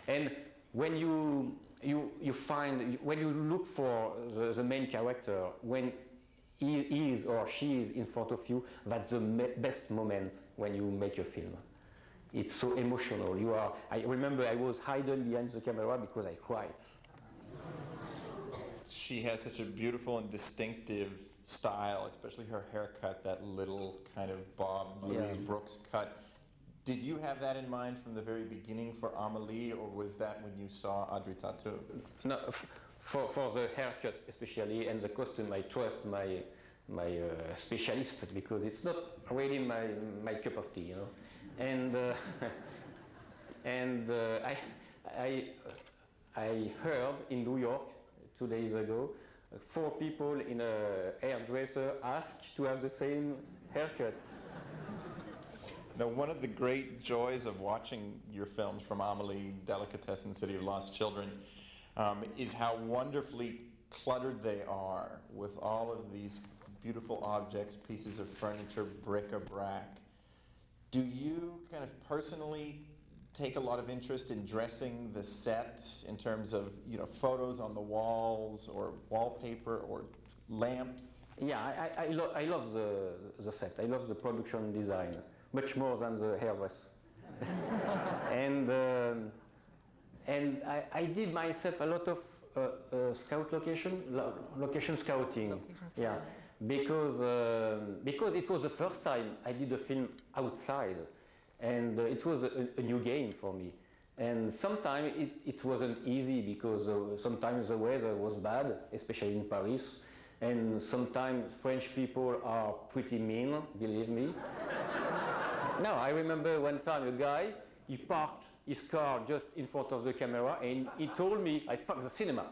And when you find, when you look for the main character, when he is or she is in front of you, that's the best moment when you make a film. It's so emotional. I remember I was hiding behind the camera because I cried. She has such a beautiful and distinctive style, especially her haircut, that little kind of Bob Louise Brooks cut. Did you have that in mind from the very beginning for Amalie, or was that when you saw Audrey Tautou? No, for the haircut especially, and the costume, I trust my specialist, because it's not really my cup of tea, you know. And I heard in New York 2 days ago, 4 people in a hairdresser asked to have the same haircut. Now, one of the great joys of watching your films, from Amalie, Delicatessen, City of Lost Children, is how wonderfully cluttered they are with all of these beautiful objects, pieces of furniture, bric-a-brac. Do you kind of personally take a lot of interest in dressing the set in terms of, you know, photos on the walls or wallpaper or lamps? Yeah, I love the set. I love the production design, much more than the hairdress. and I did myself a lot of location scouting. Yeah, because it was the first time I did a film outside, and it was a new game for me. And sometimes it wasn't easy, because sometimes the weather was bad, especially in Paris, and sometimes French people are pretty mean, believe me. No, I remember one time a guy, he parked his car just in front of the camera, and he told me, "I fuck the cinema."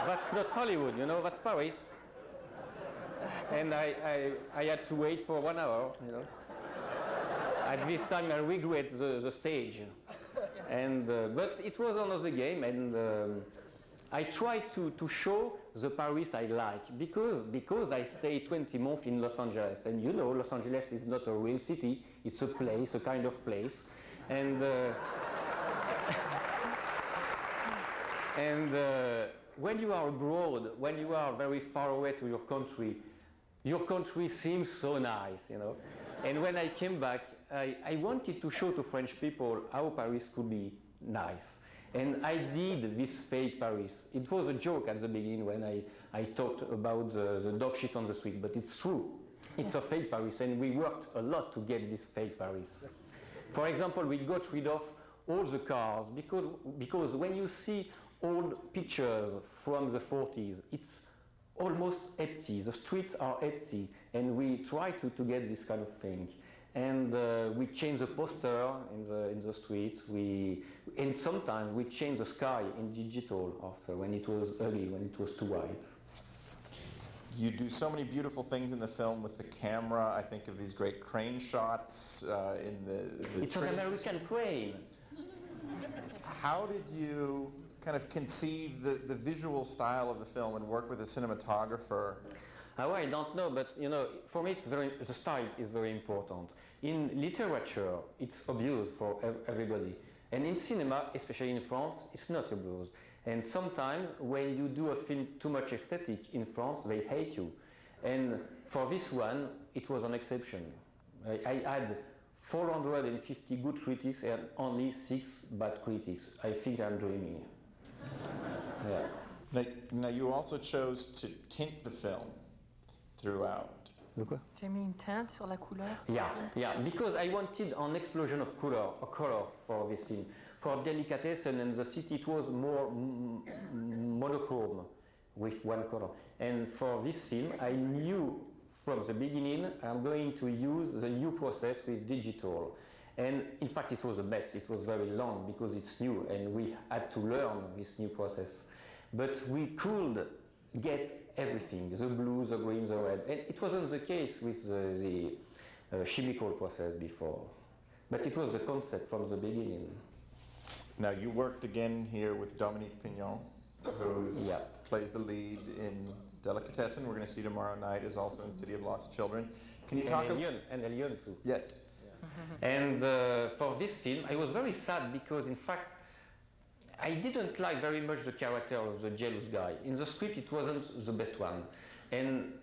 That's not Hollywood, you know, that's Paris. And I had to wait for 1 hour, you know. At this time I regret the stage. And, but it was another game, and I tried to show the Paris I like, because I stayed 20 months in Los Angeles, and you know, Los Angeles is not a real city, it's a place, a kind of place. And, when you are abroad, when you are very far away to your country seems so nice, you know. And when I came back, I wanted to show to French people how Paris could be nice. And I did this fake Paris. It was a joke at the beginning when I talked about the dog shit on the street, but it's true. It's a fake Paris, and we worked a lot to get this fake Paris. For example, we got rid of all the cars, because when you see old pictures from the 40s, it's almost empty. The streets are empty, and we try to get this kind of thing. And we change the poster in the streets. And sometimes we change the sky in digital after, when it was ugly, when it was too white. You do so many beautiful things in the film with the camera. I think of these great crane shots in the It's an American crane. How did you kind of conceive the visual style of the film and work with a cinematographer? Oh, I don't know, but you know, for me, the style is very important. In literature, it's obvious for everybody, and in cinema, especially in France, it's not obvious. And sometimes, when you do a film too much aesthetic in France, they hate you. And for this one, it was an exception. I had 450 good critics and only 6 bad critics. I think I'm dreaming. Yeah. Now, you also chose to tint the film throughout. Tu as mis une teinte sur la couleur? Yeah, because I wanted an explosion of color for this film. For Delicatessen and the City, it was more monochrome with one color. And for this film, I knew from the beginning I'm going to use the new process with digital. And in fact, it was a mess. It was very long because it's new, and we had to learn this new process. But we could get everything, the blue, the green, the red. And it wasn't the case with the chemical process before. But it was the concept from the beginning. Now, you worked again here with Dominique Pignon, who plays the lead in Delicatessen. We're going to see tomorrow night, is also in City of Lost Children. Can you talk and Elion too. Yes. And for this film, I was very sad because, in fact, I didn't like very much the character of the jealous guy. In the script, it wasn't the best one. And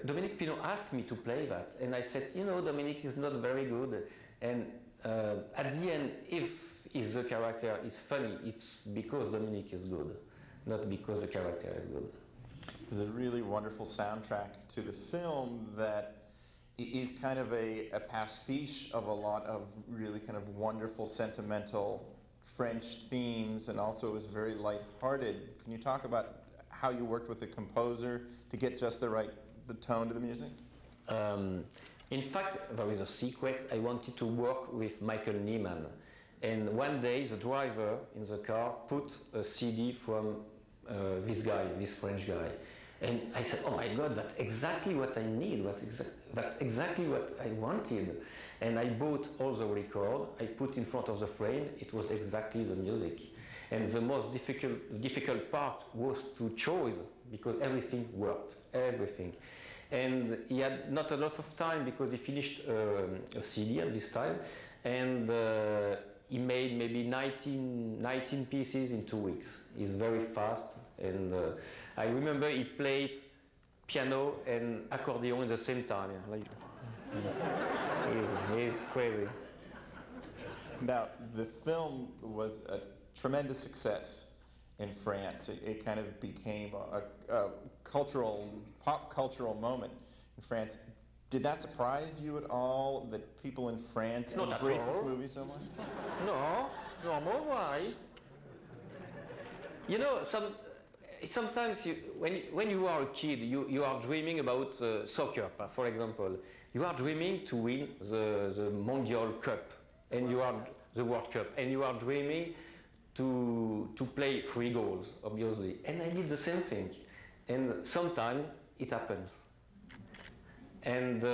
Dominique Pinot asked me to play that. And I said, you know, Dominique is not very good. And at the end, if the character is funny, it's because Dominique is good, not because the character is good. There's a really wonderful soundtrack to the film that is kind of a pastiche of a lot of really kind of wonderful, sentimental French themes, and also is very lighthearted. Can you talk about how you worked with the composer to get just the tone to the music? In fact, there is a secret. I wanted to work with Michael Nyman. And one day, the driver in the car put a CD from this guy, this French guy. And I said, oh my God, that's exactly what I need. That's exactly what I wanted. And I bought all the record. I put in front of the frame. It was exactly the music. And the most difficult part was to choose, because everything worked, everything. And he had not a lot of time because he finished a CD at this time. And he made maybe 19 pieces in 2 weeks. He's very fast. And I remember he played piano and accordion at the same time. He's crazy. Now, the film was a tremendous success in France. It kind of became a pop cultural moment in France. Did that surprise you at all, that people in France embraced this movie so much? No, why? You know, sometimes when you are a kid, you are dreaming about soccer, for example. You are dreaming to win the Mondial Cup, and you are the World Cup, and you are dreaming to play 3 goals, obviously. And I did the same thing. And sometimes it happens. And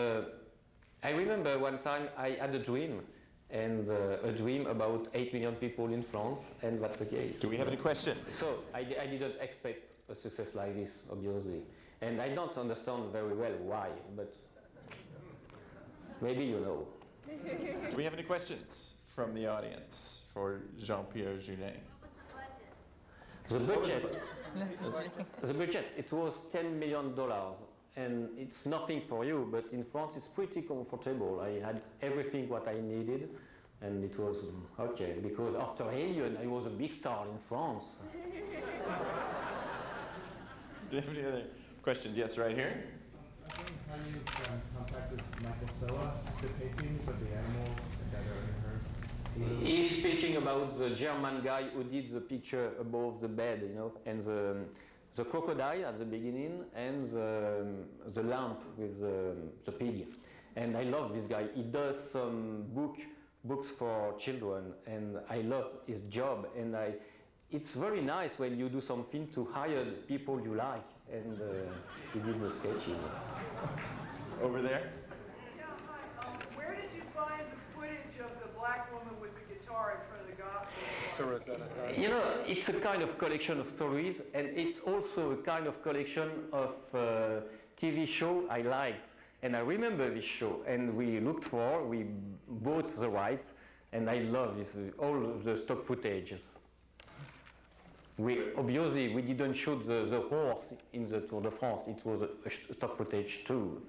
I remember one time I had a dream, and a dream about 8 million people in France, and that's the case. Do we have any questions? So I didn't expect a success like this, obviously. And I don't understand very well why, but maybe you know. Do we have any questions from the audience for Jean-Pierre Jeunet? The budget, it was $10 million. And it's nothing for you, but in France it's pretty comfortable. I had everything what I needed, and it was okay, because after Alien I was a big star in France. Do you have any other questions? Yes, right here. I think how you contacted Michael Soa, the paintings of the animals that are in her. He's speaking about the German guy who did the picture above the bed, you know, and the crocodile at the beginning, and the lamp with the pig. And I love this guy. He does some books for children, and I love his job. And it's very nice when you do something to hire people you like. And he did the sketches. Over there. Yeah, hi. Where did you find the footage of the black woman with the guitar in front of the gospel? You know, it's a kind of collection of stories, and it's also a kind of collection of TV show I liked. And I remember this show, and we bought the rights, and I love this, all the stock footage. Obviously, we didn't shoot the horse in the Tour de France, it was a stock footage too.